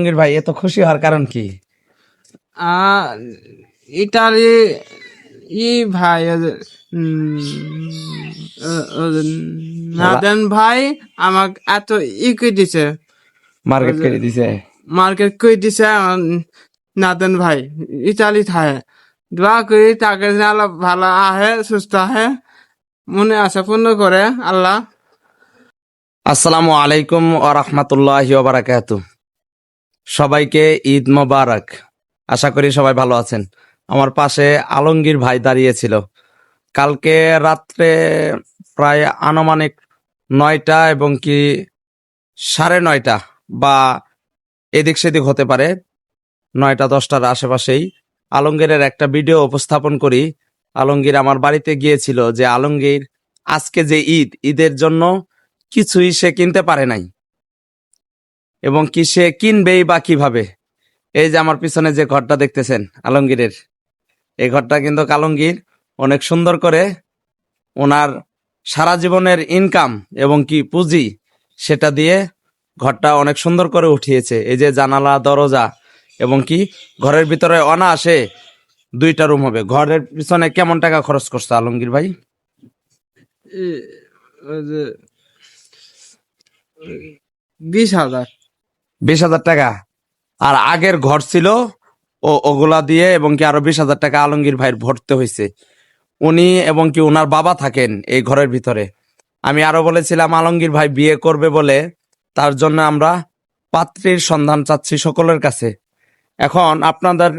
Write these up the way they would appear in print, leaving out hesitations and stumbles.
আলমগীর ভাই এত খুশি হওয়ার কারণ কি? ইটালি ভাই নাদেন ভাই আমাকে এত করে দিছে, মার্কেট করে দিছে। মার্কেট করে দিছে। নাদেন ভাই ইটালি থাকে, দোয়া করি তাকে যেন আল্লাহ ভালো আহে, সুস্থ আহে, মনে আশা পূর্ণ করে আল্লাহ। আসসালামু আলাইকুম ওয়া রাহমাতুল্লাহি ওয়া বারাকাতুহু। সবাইকে ঈদ মোবারক। আশা করি সবাই ভালো আছেন। আমার পাশে আলমগীর ভাই দাঁড়িয়েছিল। কালকে রাত্রে প্রায় আনুমানিক 9টা এবং কি 9:30 বা এদিক সেদিক হতে পারে, 9টা 10টার আশেপাশেই আলমগীরের একটা ভিডিও উপস্থাপন করি। আলমগীর আমার বাড়িতে গিয়েছিল যে আলমগীর আজকে যে ঈদের জন্য কিছুই সে কিনতে পারে নাই এবং কি সে কিনবেই বা কিভাবে। এই যে আমার পিছনে যে ঘরটা দেখতেছেন আলমগীরের, এই ঘরটা কিন্তু আলমগীর অনেক সুন্দর করে ওনার সারা জীবনের ইনকাম এবং কি পুঁজি সেটা দিয়ে ঘরটা অনেক সুন্দর করে উঠিয়েছে। এই যে জানালা দরজা এবং কি ঘরের ভিতরে অনায়াসে 2টা রুম হবে। ঘরের পিছনে কেমন টাকা খরচ করছে আলমগীর ভাই? 20,000। 20,000 টাকা। আর আগের ঘর ছিল ওগুলা দিয়ে এবং কি আরো 20,000 টাকা আলমগীর ভাইয়ের ভরতে হয়েছে। উনি এবং কি ওনার বাবা থাকেন এই ঘরের ভিতরে। আমি আরো বলেছিলাম আলমগীর ভাই বিয়ে করবে বলে, তার জন্য আমরা পাত্রীর সন্ধান চাচ্ছি সকলের কাছে। এখন আপনাদের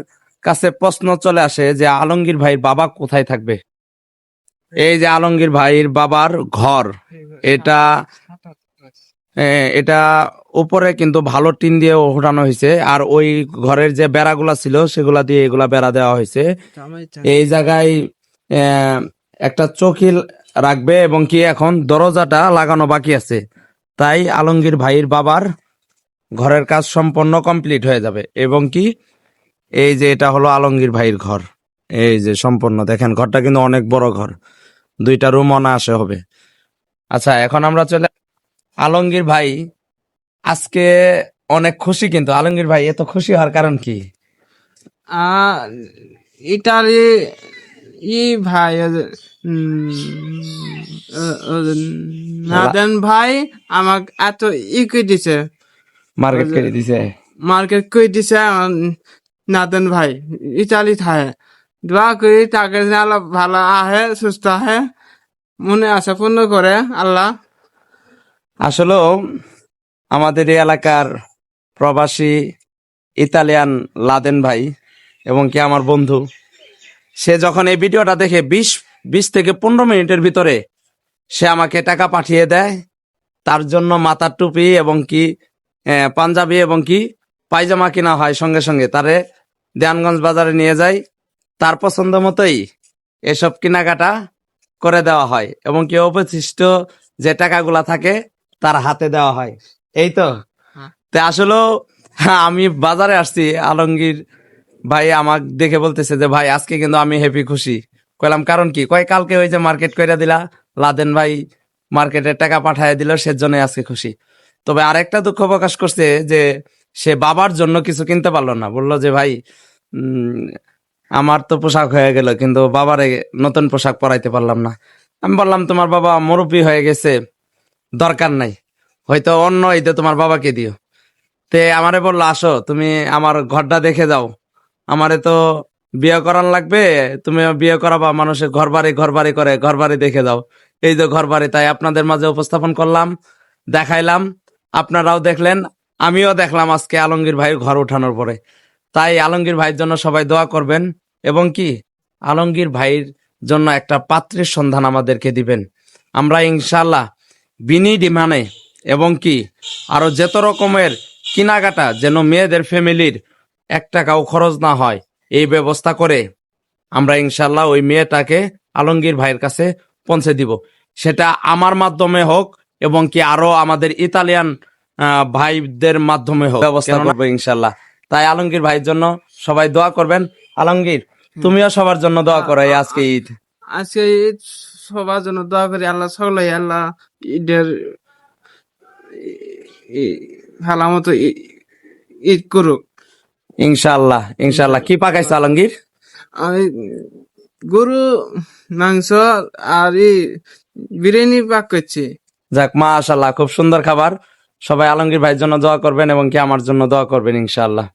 কাছে প্রশ্ন চলে আসে যে আলমগীর ভাইয়ের বাবা কোথায় থাকবে? এই যে আলমগীর ভাইয়ের বাবার ঘর, এটা এটা উপরে কিন্তু ভালো টিন দিয়ে ওঠানো হয়েছে, আর ওই ঘরের যে বেড়াগুলা ছিল সেগুলা দিয়ে এগুলা বেড়া দেওয়া হয়েছে। এই জায়গায় আহ, একটা চৌকি রাখবে এবং কি এখন দরজাটা লাগানো বাকি আছে। তাই আলমগীর ভাইয়ের বাবার ঘরের কাজ সম্পন্ন কমপ্লিট হয়ে যাবে এবং কি এই যে এটা হলো আলমগীর ভাইয়ের ঘর। এই যে সম্পূর্ণ দেখেন, ঘরটা কিন্তু অনেক বড় ঘর, 2টা রুম অনায়াসে হবে। আচ্ছা, এখন আমরা চলে আলমগীর ভাই আজকে অনেক খুশি, কিন্তু আলমগীর ভাই এত খুশি হওয়ার কারণ কি? ইটালি ভাই নাদেন ভাই আমাকে এত করে দিছে, মার্কেট করে দিছে। মার্কেট করে দিছে। নাদেন ভাই ইটালি থাকে, দোয়া করি তাকে যেন আল্লাহ ভালো আহে, সুস্থ আহে, মনে আশা পূর্ণ করে আল্লাহ। আসলেও আমাদের এই এলাকার প্রবাসী ইতালিয়ান লাদেন ভাই এবং কি আমার বন্ধু, সে যখন এই ভিডিওটা দেখে 20 থেকে 15 মিনিটের ভিতরে সে আমাকে টাকা পাঠিয়ে দেয়। তার জন্য মাথার টুপি এবং কি পাঞ্জাবি এবং কি পায়জামা কিনা হয়, সঙ্গে সঙ্গে তারে দেয়ানগঞ্জ বাজারে নিয়ে যায়। তার পছন্দ মতোই এসব কেনাকাটা করে দেওয়া হয় এবং কি অবশিষ্ট যে টাকাগুলা থাকে তার হাতে দেওয়া হয়। এই তো। তো আসলেও আমি বাজারে আসছি, আলমগীর ভাই আমাকে দেখে বলতেছে যে ভাই আজকে কিন্তু আমি হ্যাপি, খুশি। কইলাম কারণ কি? কয় কালকে ওই যে মার্কেট কইরা দিলা, লাদেন ভাই মার্কেটের টাকা পাঠায় দিল, সেজন্য আজকে খুশি। তবে আরেকটা দুঃখ প্রকাশ করছে যে সে বাবার জন্য কিছু কিনতে পারলো না। বললো যে ভাই আমার তো পোশাক হয়ে গেল, কিন্তু বাবারে নতুন পোশাক পরাইতে পারলাম না। আমি বললাম তোমার বাবা মুরব্বী হয়ে গেছে, দরকার নাই, হয়তো অন্য ঈদে তোমার বাবাকে দিও। তে আমারে বললো আসো তুমি আমার ঘরটা দেখে যাও, আমারে তো বিয়ে করার লাগবে, তুমি বিয়ে করাবা, মানুষের ঘর বাড়ি করে, ঘর বাড়ি দেখে যাও। এই যে ঘর বাড়ি, তাই আপনাদের মাঝে উপস্থাপন করলাম, দেখাইলাম, আপনারাও দেখলেন, আমিও দেখলাম আজকে আলমগীর ভাইয়ের ঘর উঠানোর পরে। তাই আলমগীর ভাইয়ের জন্য সবাই দোয়া করবেন এবং কি আলমগীর ভাইয়ের জন্য একটা পাত্রের সন্ধান আমাদেরকে দিবেন। আমরা ইনশাল্লাহ বিনি ডিমানে এবং কি আরো যত রকমের কেনাকাটা যেন মেয়েদের ফ্যামিলির 1 টাকাও খরচ না হয়, এই ব্যবস্থা করে আমরা ইনশাল্লাহ ওই মেয়েটাকে আলমগীর ভাইয়ের কাছে পৌঁছে দিব। সেটা আমার মাধ্যমে হোক এবং কি আরো আমাদের ইতালিয়ান ভাইদের মাধ্যমে হোক, ব্যবস্থা করবো ইনশাল্লাহ। তাই আলমগীর ভাইয়ের জন্য সবাই দোয়া করবেন। আলমগীর, তুমিও সবার জন্য দোয়া করো এই আজকে ঈদ। আজকে ঈদ সবার জন্য দোয়া করি, আল্লাহ সকলে আল্লাহ ঈদের ভালো মতো ঈদ করুক। ইনশাআল্লাহ ইনশাআল্লাহ। কি পাকাইছো আলমগীর? আমি গরু মাংস আর বিরিয়ানি পাক করছি। যাক মাশাআল্লাহ, খুব সুন্দর খাবার। সবাই আলমগীর ভাইয়ের জন্য দোয়া করবেন এবং কি আমার জন্য দোয়া করবেন ইনশাআল্লাহ।